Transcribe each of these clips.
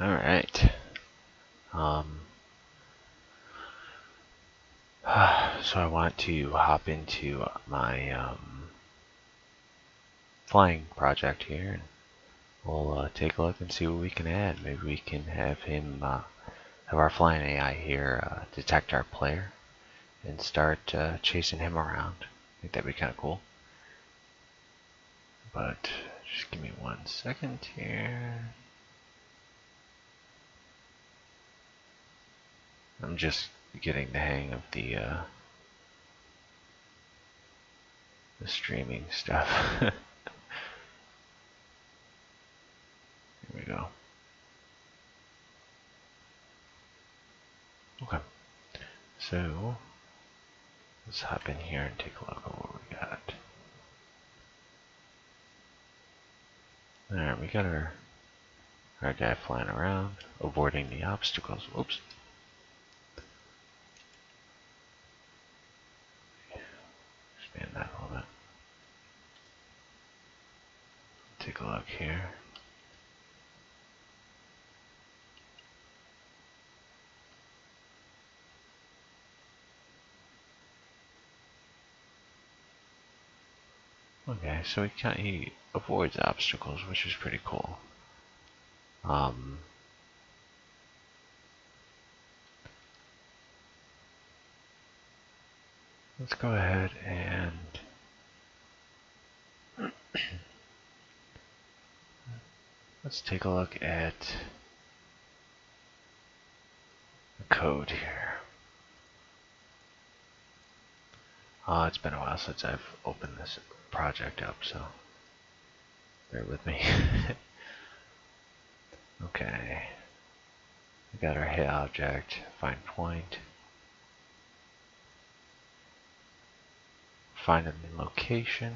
Alright. So I want to hop into my flying project here, and we'll take a look and see what we can add. Maybe we can have him, have our flying AI here detect our player and start chasing him around. I think that'd be kind of cool. But just give me 1 second here. I'm just getting the hang of the streaming stuff. Here we go. Okay, so let's hop in here and take a look at what we got. Alright, we got our guy flying around, avoiding the obstacles. Oops. Expand that a little bit. Take a look here. Okay, so he avoids obstacles, which is pretty cool. Let's go ahead and let's take a look at the code here. It's been a while since I've opened this project up, so bear with me. Okay, we got our hit object, find point, find a new location.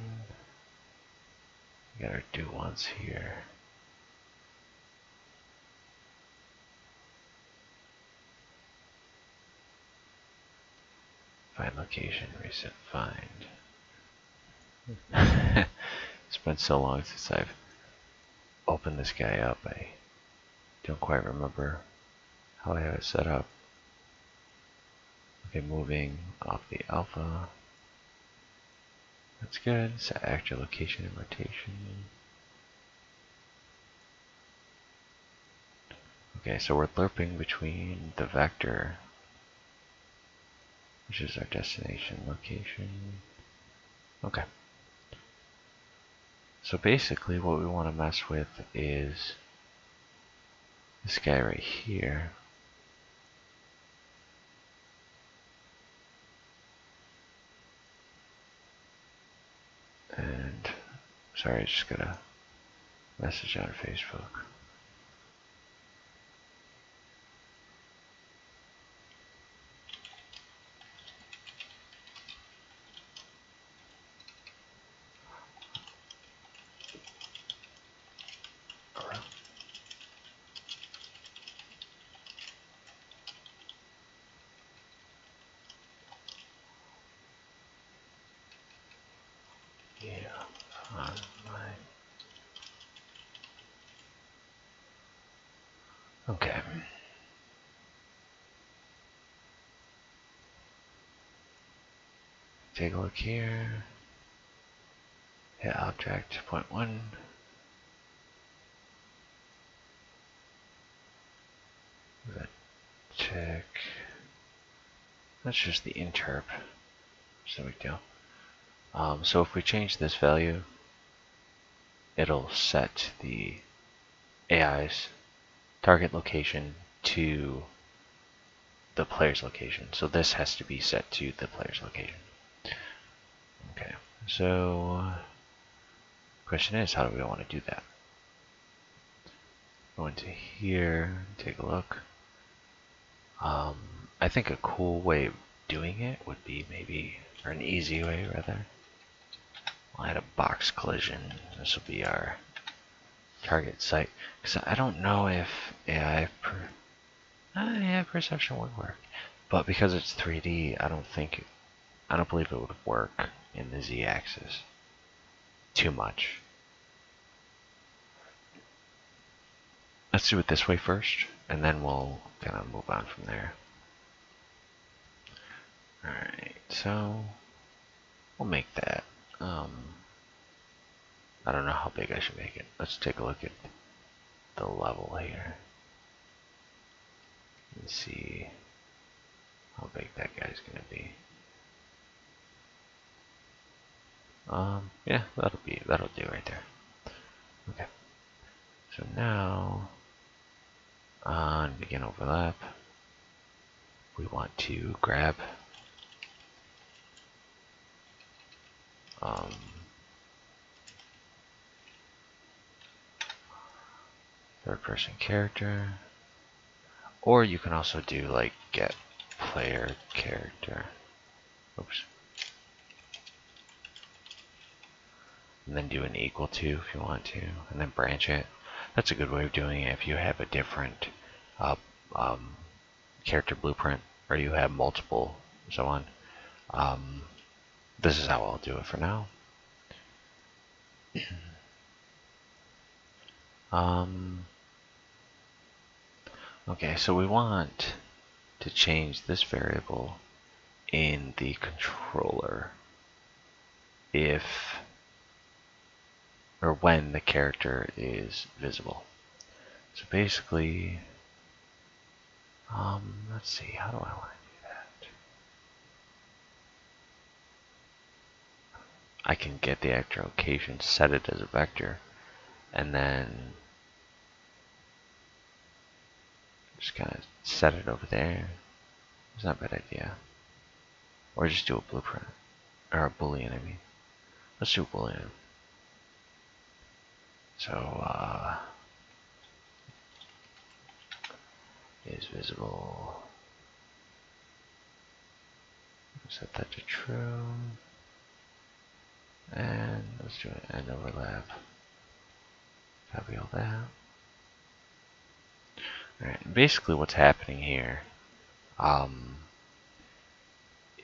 We got our do once here. Find location, reset find. It's been so long since I've opened this guy up, I don't quite remember how I have it set up. Okay, moving off the alpha. That's good. Set actor location and rotation. Okay, so we're lerping between the vector, which is our destination location. Okay. So basically what we want to mess with is this guy right here. And sorry, I just got a message on Facebook. Yeah, on my. Okay. Take a look here. Hit object point 1. Check. That's just the interp. It's no big deal. So if we change this value, it'll set the AI's target location to the player's location. So this has to be set to the player's location. Okay, so question is, how do we want to do that? Go into here, take a look. I think a cool way of doing it would be maybe, or an easy way rather, we'll add a box collision. This will be our target site. Because I don't know if AI perception would work, but because it's 3D, I don't believe it would work in the Z-axis too much. let's do it this way first, and then we'll kind of move on from there. Alright, so we'll make that. I don't know how big I should make it. Let's take a look at the level here and see how big that guy's gonna be. Yeah, that'll do right there. Okay. So now on begin overlap, we want to grab third person character, or you can also do like get player character. Oops. And then do an equal to if you want to, and then branch it. That's a good way of doing it if you have a different character blueprint, or you have multiple, so on. This is how I'll do it for now. Okay, so we want to change this variable in the controller if or when the character is visible. So basically, let's see, how do I want to do that? I can get the actor location, set it as a vector, and then just kind of set it over there. It's not a bad idea. Or just do a blueprint. Or a boolean, I mean. Let's do a boolean. So, is visible. Set that to true. And let's do an end overlap. Copy all that. Alright, basically what's happening here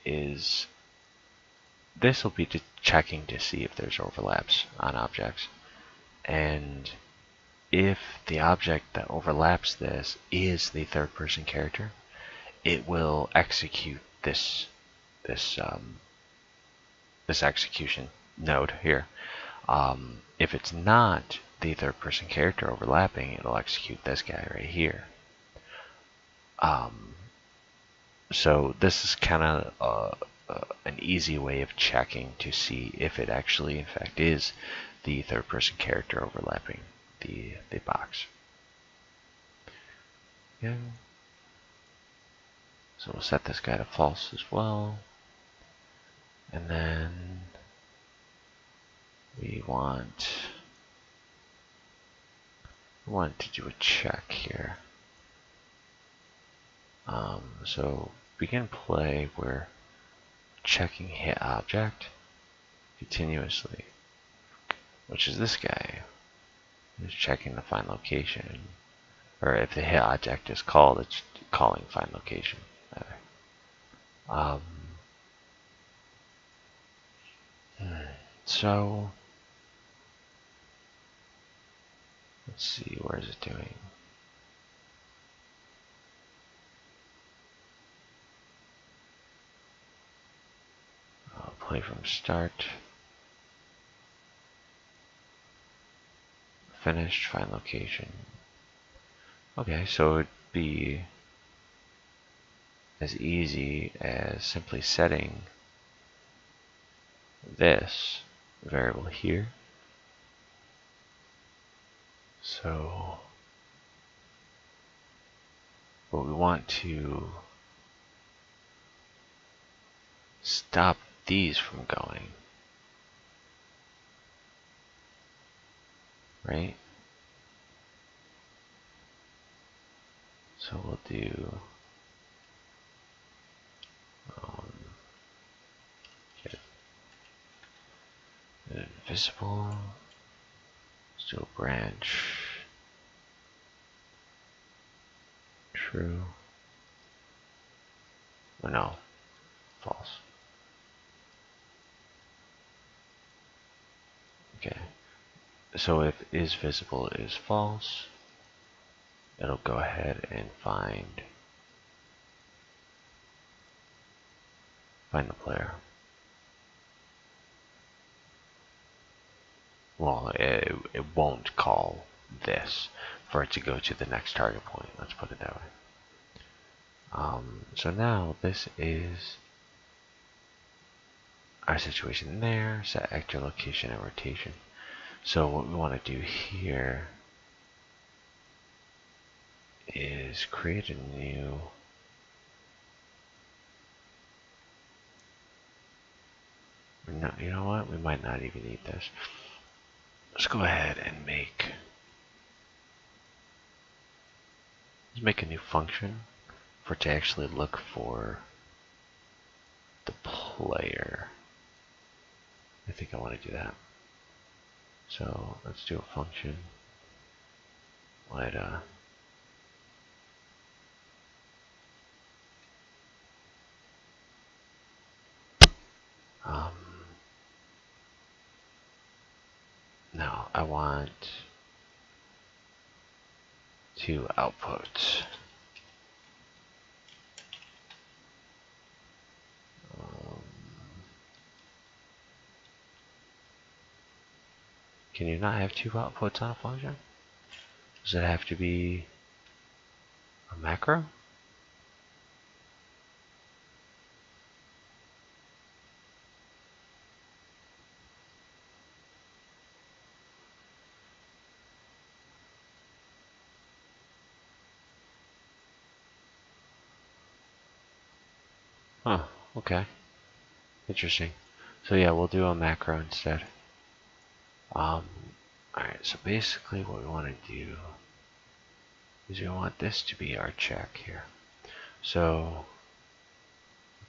is this will be checking to see if there's overlaps on objects. And if the object that overlaps this is the third person character, it will execute this execution node here. If it's not the third person character overlapping, it'll execute this guy right here. So this is kind of an easy way of checking to see if it actually in fact is the third person character overlapping the box. Yeah. So we'll set this guy to false as well. And then we want to do a check here. So begin play, we're checking hit object continuously, which is this guy who's checking the find location, or if the hit object is called, it's calling find location. So let's see, where is it doing? Play from start. Finished, find location. Okay, so it'd be as easy as simply setting this variable here. So what we want to stop these from going, right? So we'll do get invisible. Let's do a branch. True. Oh no, false. Okay. So if is visible is false, it'll go ahead and find the player. Well, it won't call this for it to go to the next target point. Let's put it that way. So now this is our situation there. Set actor location and rotation. So what we want to do here is create a new no, you know what? We might not even need this. Let's go ahead and let's make a new function for it to actually look for the player. I think I want to do that. So let's do a function. Let now I want to output can you not have two outputs on a function? Does it have to be a macro? Huh, okay. Interesting. So yeah, we'll do a macro instead. Alright, so basically what we want to do is we want this to be our check here. So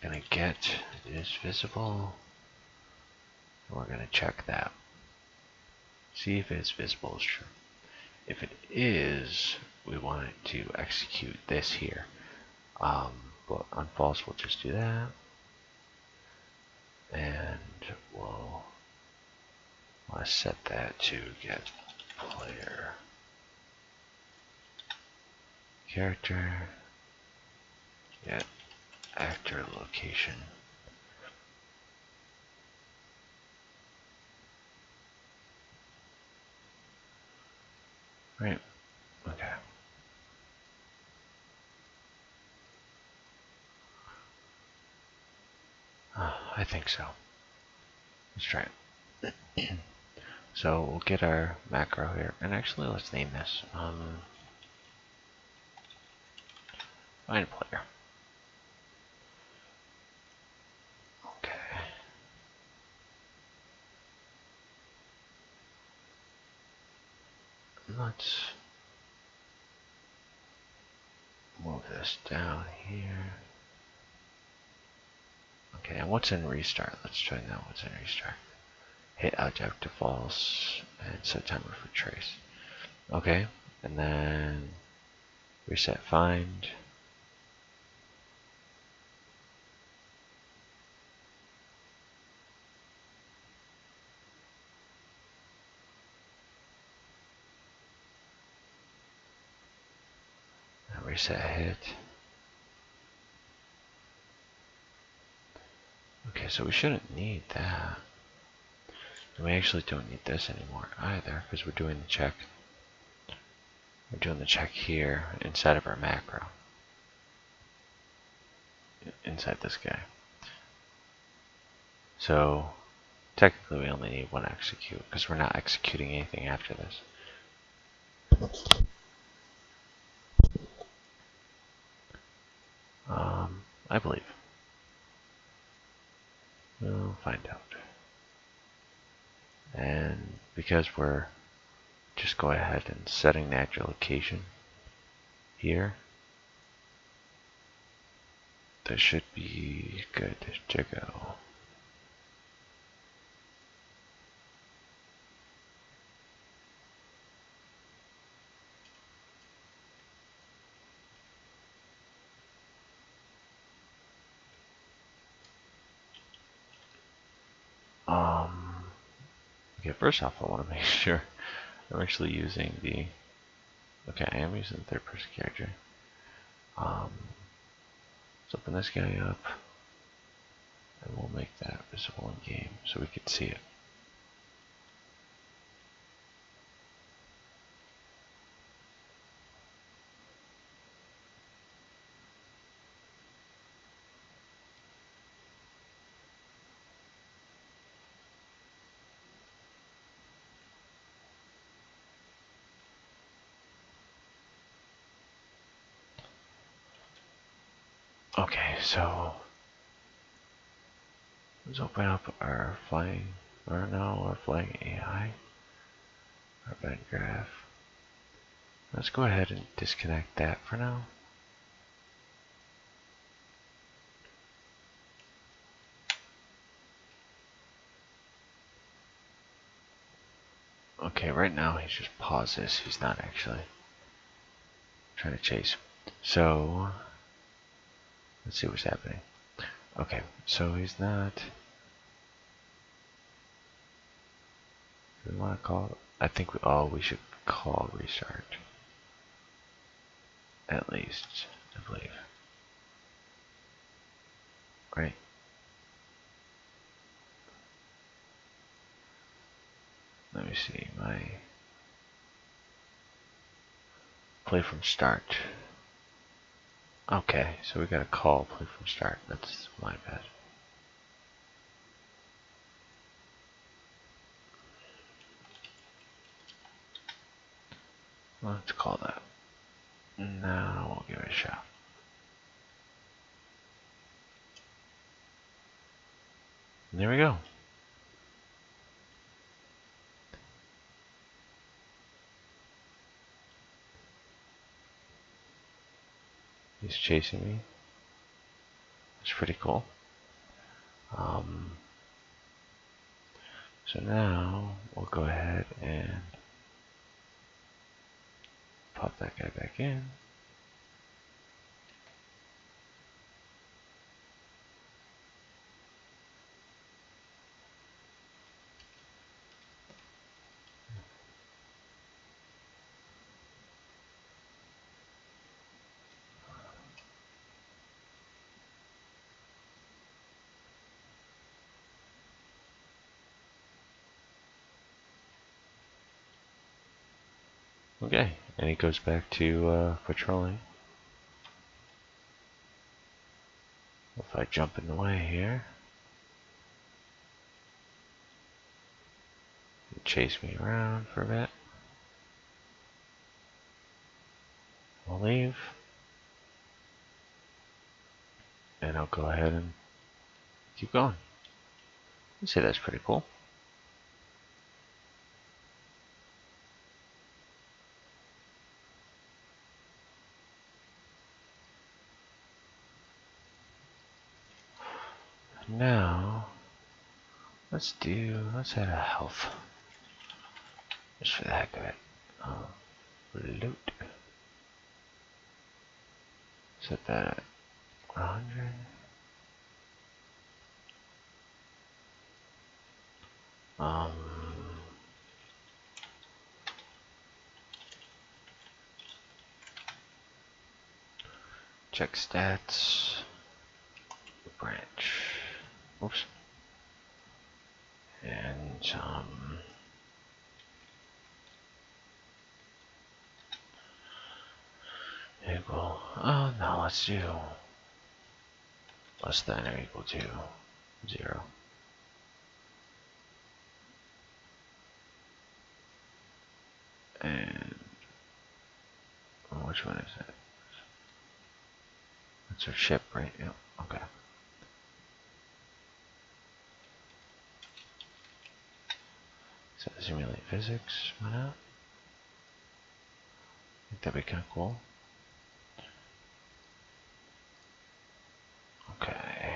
we're going to get is visible, and we're going to check that. See if it's visible is true. If it is, we want it to execute this here. But on false, we'll just do that. And we'll set that to get player character, get actor location. Right, okay. I think so. Let's try it. So we'll get our macro here, and actually let's name this find player. Okay. Let's move this down here. Okay, and what's in restart? Let's try now what's in restart. Hit object to false and set timer for trace. Okay, and then reset find. And reset hit. Okay, so we shouldn't need that. And we actually don't need this anymore either, because we're doing the check. We're doing the check here inside of our macro. Inside this guy. So technically we only need one execute, because we're not executing anything after this. I believe. We'll find out. And because we're just go ahead and setting the actual location here, this should be good to go. Okay, first off I want to make sure I'm actually using the Okay, I am using the third person character. Let's open this guy up, and we'll make that visible in game so we can see it. Okay, so let's open up our flying, or no, our flying AI, our event graph. Let's go ahead and disconnect that for now. Okay, right now he's just pauses. He's not actually trying to chase. So let's see what's happening. Okay, so he's not. Do we want to call? I think we should call restart. At least, I believe. Right. Let me see my play from start. Okay, so we got a call play from start. That's my bad. Let's call that. Now we'll give it a shot. And there we go. He's chasing me. It's pretty cool. So now we'll go ahead and pop that guy back in. Okay, and he goes back to patrolling. If I jump in the way here, he'll chase me around for a bit. I'll leave. And I'll go ahead and keep going. I'd say that's pretty cool. Now, let's add a health. Just for the heck of it. Loot. Set that at 100. Check stats. Branch. Oops. And equal. Oh no, let's do less than or equal to 0. And which one is that? That's our ship, right? Yep. Okay. So simulate physics. Why not? I think that'd be kind of cool. Okay.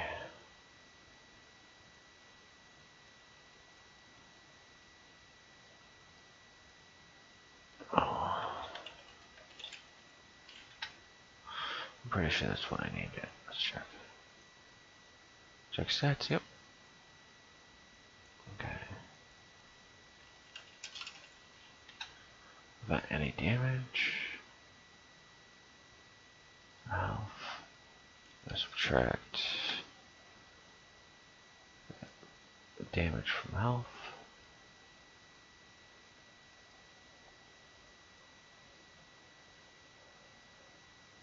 Oh. I'm pretty sure that's what I named it. Let's check. Check stats, yep. Okay. Without any damage. Health. Subtract damage from health.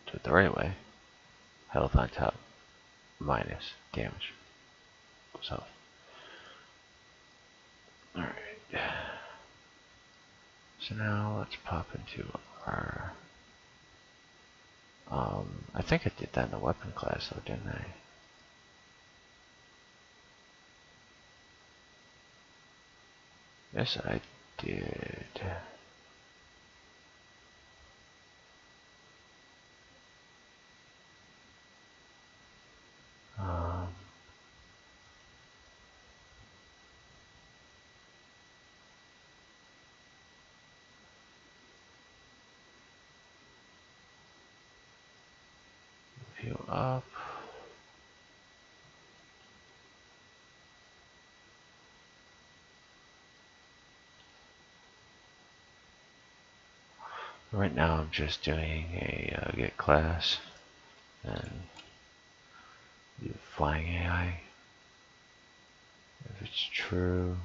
Do it the right way. Health on top minus damage. So, alright. So now let's pop into our. I think I did that in the weapon class though, didn't I? Yes, I did. Um, View up. Right now I'm just doing a get class and do flying AI. If it's true,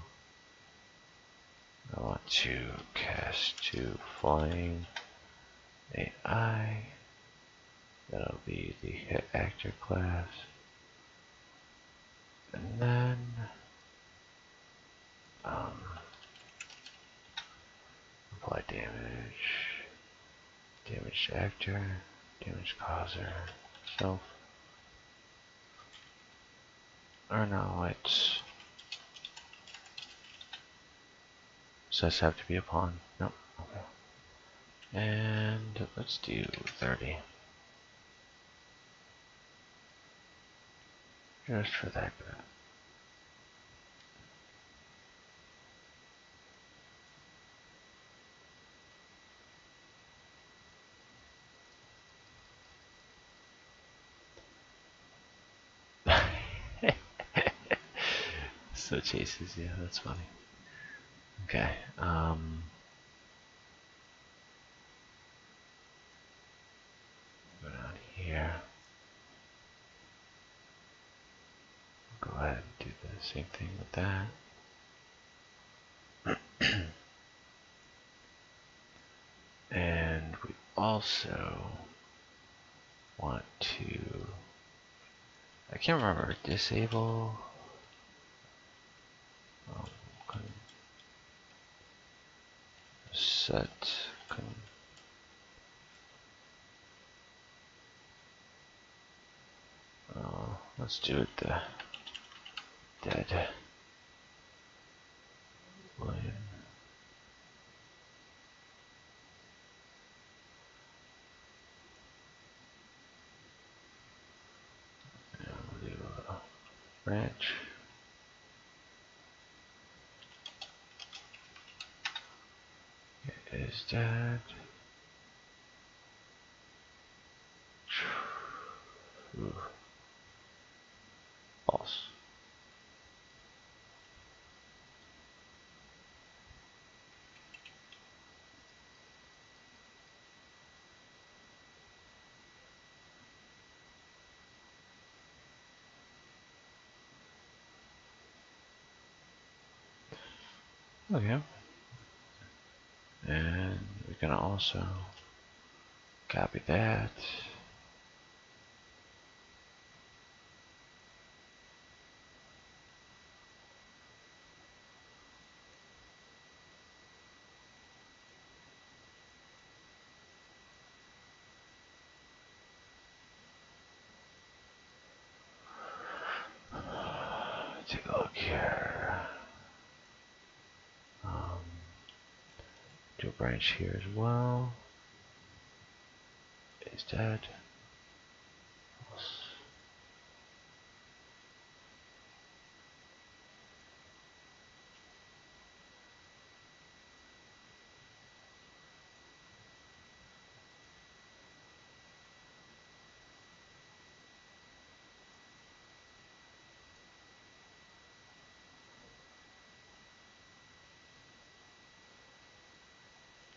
I want to cast to flying AI. That'll be the hit actor class. And then apply damage, damage to actor, damage causer, self. Or no, it's does this have to be a pawn? Nope. Okay. And let's do 30. Just for that bit. So chases, yeah, that's funny. Okay, go down here. Go ahead and do the same thing with that. And we also want to, I can't remember, disable, set, let's do it the dead William. And we'll do a branch. It is dead. Ooh. False. Okay. And we can also copy that. Take a look here. Do a branch here as well. Is dead. False.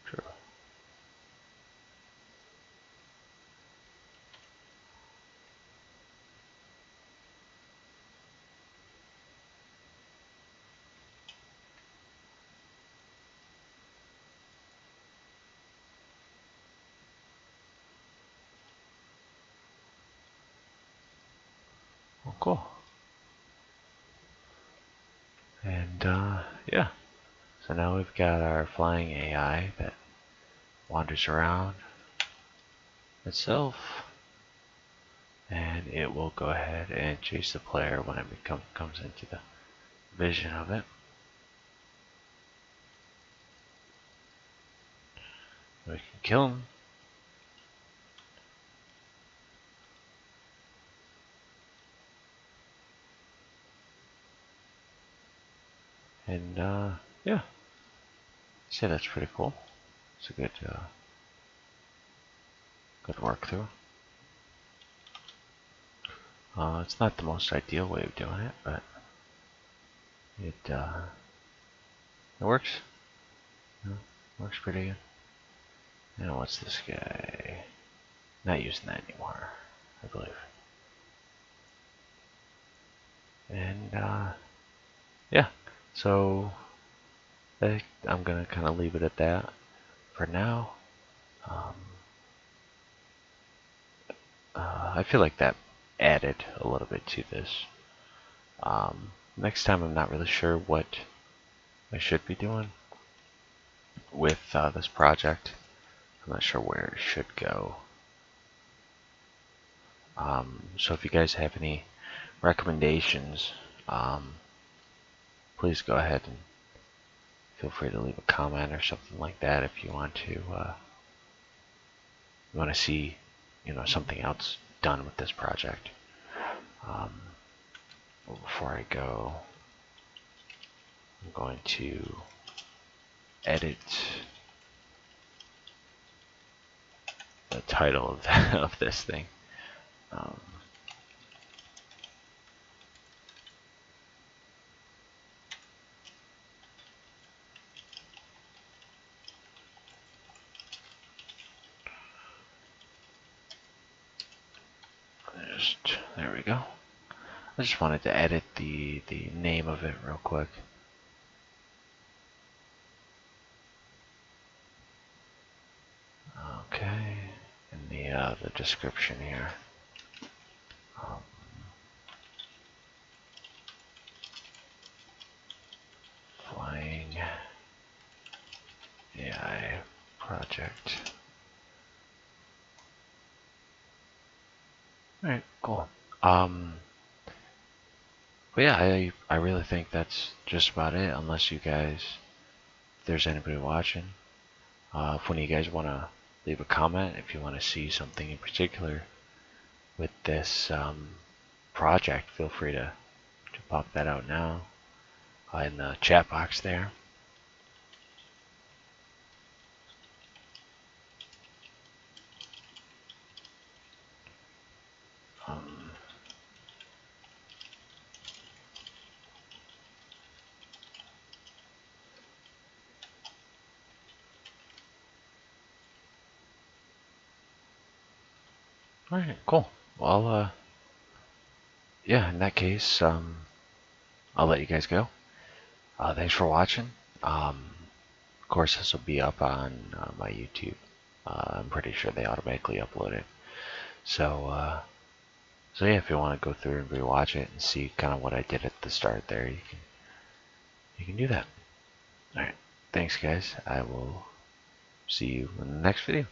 True. cool. And yeah, so now we've got our flying AI that wanders around itself, and it will go ahead and chase the player when it comes into the vision of it. We can kill him. And yeah, see, that's pretty cool. It's a good work through. It's not the most ideal way of doing it, but it works. Works pretty good. Now what's this guy? Not using that anymore, I believe. And yeah, so I'm gonna kind of leave it at that for now. I feel like that added a little bit to this. Next time, I'm not really sure what I should be doing with this project. I'm not sure where it should go. So if you guys have any recommendations, please go ahead and feel free to leave a comment or something like that if you want to see, something else done with this project. Before I go, I'm going to edit the title of this thing. There we go. I just wanted to edit the name of it real quick. Okay, and the description here. Flying AI project. Alright, cool. But yeah, I really think that's just about it, unless you guys, if there's anybody watching, if one of you guys want to leave a comment, if you want to see something in particular with this project, feel free to pop that out now in the chat box there. Alright, cool. Well, yeah, in that case, I'll let you guys go. Thanks for watching. Of course, this will be up on my YouTube. I'm pretty sure they automatically upload it. So yeah, if you want to go through and rewatch it and see kind of what I did at the start there, you can do that. Alright, thanks guys. I will see you in the next video.